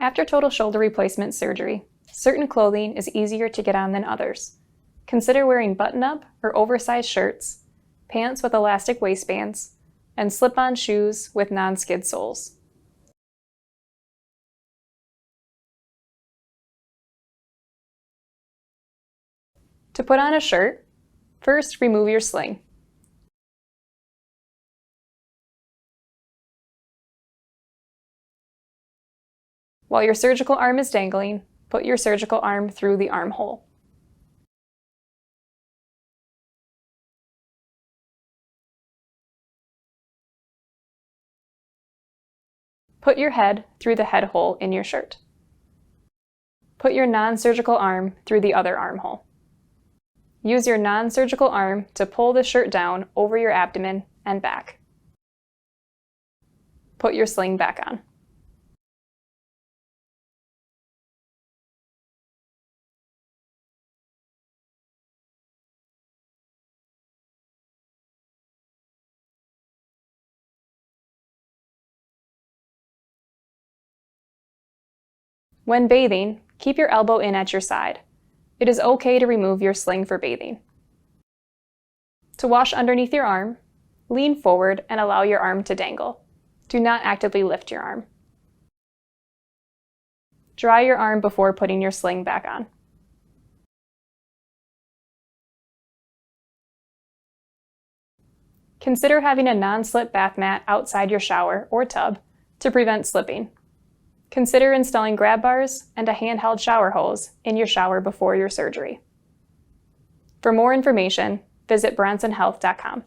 After total shoulder replacement surgery, certain clothing is easier to get on than others. Consider wearing button-up or oversized shirts, pants with elastic waistbands, and slip-on shoes with non-skid soles. To put on a shirt, first remove your sling. While your surgical arm is dangling, put your surgical arm through the armhole. Put your head through the head hole in your shirt. Put your non-surgical arm through the other armhole. Use your non-surgical arm to pull the shirt down over your abdomen and back. Put your sling back on. When bathing, keep your elbow in at your side. It is okay to remove your sling for bathing. To wash underneath your arm, lean forward and allow your arm to dangle. Do not actively lift your arm. Dry your arm before putting your sling back on. Consider having a non-slip bath mat outside your shower or tub to prevent slipping. Consider installing grab bars and a handheld shower hose in your shower before your surgery. For more information, visit bronsonhealth.com.